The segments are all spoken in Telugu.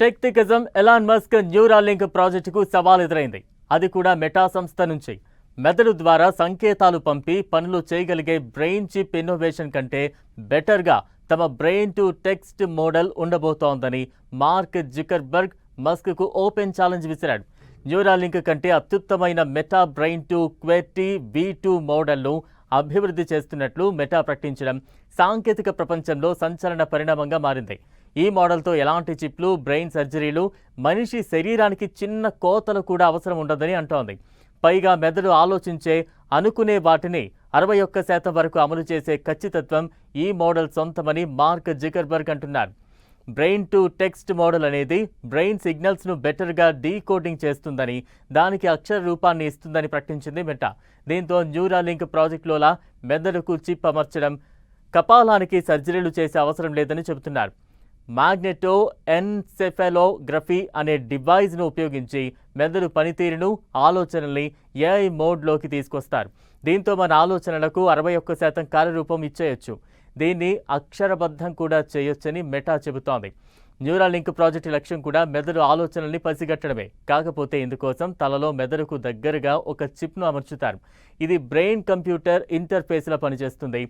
టెక్ దిగ్గజం ఎలాన్ మస్క్ న్యూరాలింక్ ప్రాజెక్టుకు సవాల్ ఎదురైంది. అది కూడా మెటా సంస్థ నుంచి. మెదడు ద్వారా సంకేతాలు పంపి పనులు చేయగలిగే బ్రెయిన్ చిప్ ఇన్నోవేషన్ కంటే బెటర్గా తమ బ్రెయిన్ టు టెక్స్ట్ మోడల్ ఉండబోతోందని మార్క్ జుకర్బర్గ్ మస్క్కు ఓపెన్ ఛాలెంజ్ విసిరాడు. న్యూరాలింక్ కంటే అత్యుత్తమైన Meta brain to QWERTY V2 మోడల్ను అభివృద్ధి చేస్తున్నట్లు మెటా ప్రకటించడం సాంకేతిక ప్రపంచంలో సంచలన పరిణామంగా మారింది. ఈ మోడల్తో ఎలాంటి చిప్లు, బ్రెయిన్ సర్జరీలు, మనిషి శరీరానికి చిన్న కోతలు కూడా అవసరం ఉండదని అంటోంది. పైగా మెదడు ఆలోచించే, అనుకునే వాటిని 61% వరకు అమలు చేసే ఖచ్చితత్వం ఈ మోడల్ సొంతమని మార్క్ జుకర్బర్గ్ అంటున్నారు. బ్రెయిన్ టు టెక్స్ట్ మోడల్ అనేది బ్రెయిన్ సిగ్నల్స్ను బెటర్గా డీకోడింగ్ చేస్తుందని, దానికి అక్షర రూపాన్ని ఇస్తుందని ప్రకటించింది మెటా. దీంతో న్యూరాలింక్ ప్రాజెక్టులోలా మెదడుకు చిప్ అమర్చడం, కపాలానికి సర్జరీలు చేసే అవసరం లేదని చెబుతున్నారు. మ్యాగ్నెటో ఎన్సెఫాలోగ్రఫీ అనే డివైజ్ను ఉపయోగించి మెదడు పనితీరును, ఆలోచనల్ని ఏఐ మోడ్లోకి తీసుకొస్తారు. దీంతో మన ఆలోచనలకు 61% కార్యరూపం ఇచ్చేయొచ్చు. దీన్ని అక్షరబద్ధం కూడా చేయొచ్చని మెటా చెబుతోంది. న్యూరాలింక్ ప్రాజెక్టు లక్ష్యం కూడా మెదడు ఆలోచనల్ని పసిగట్టడమే. కాకపోతే ఇందుకోసం తలలో మెదడుకు దగ్గరగా ఒక చిప్ను అమర్చుతారు. ఇది బ్రెయిన్ కంప్యూటర్ ఇంటర్ఫేస్లా పనిచేస్తుంది.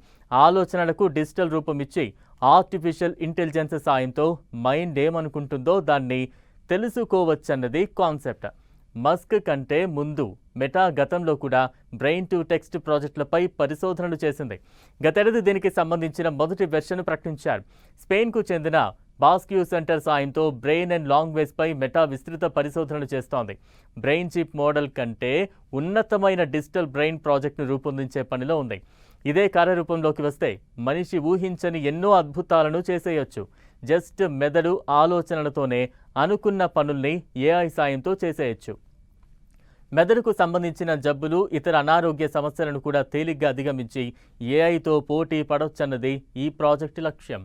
ఆలోచనలకు డిజిటల్ రూపం ఇచ్చి ఆర్టిఫిషియల్ ఇంటెలిజెన్స్ సాయంతో మైండ్ ఏమనుకుంటుందో దాన్ని తెలుసుకోవచ్చన్నది కాన్సెప్ట్. మస్క్ కంటే ముందు మెటా గతంలో కూడా బ్రెయిన్ టు టెక్స్ట్ ప్రాజెక్టులపై పరిశోధనలు చేసింది. గతేడాది దీనికి సంబంధించిన మొదటి వెర్షన్ ప్రకటించారు. స్పెయిన్కు చెందిన బాస్క్యూ సెంటర్ సాయంతో బ్రెయిన్ అండ్ లాంగ్వేజ్పై మెటా విస్తృత పరిశోధనలు చేస్తోంది. బ్రెయిన్ చిప్ మోడల్ కంటే ఉన్నతమైన డిజిటల్ బ్రెయిన్ ప్రాజెక్టును రూపొందించే పనిలో ఉంది. ఇదే కార్యరూపంలోకి వస్తే మనిషి ఊహించని ఎన్నో అద్భుతాలను చేసేయొచ్చు. జస్ట్ మెదడు ఆలోచనలతోనే అనుకున్న పనుల్ని ఏఐ సాయంతో చేసేయచ్చు. మెదడుకు సంబంధించిన జబ్బులు, ఇతర అనారోగ్య సమస్యలను కూడా తేలిగ్గా అధిగమించి ఏఐతో పోటీ పడొచ్చన్నది ఈ ప్రాజెక్టు లక్ష్యం.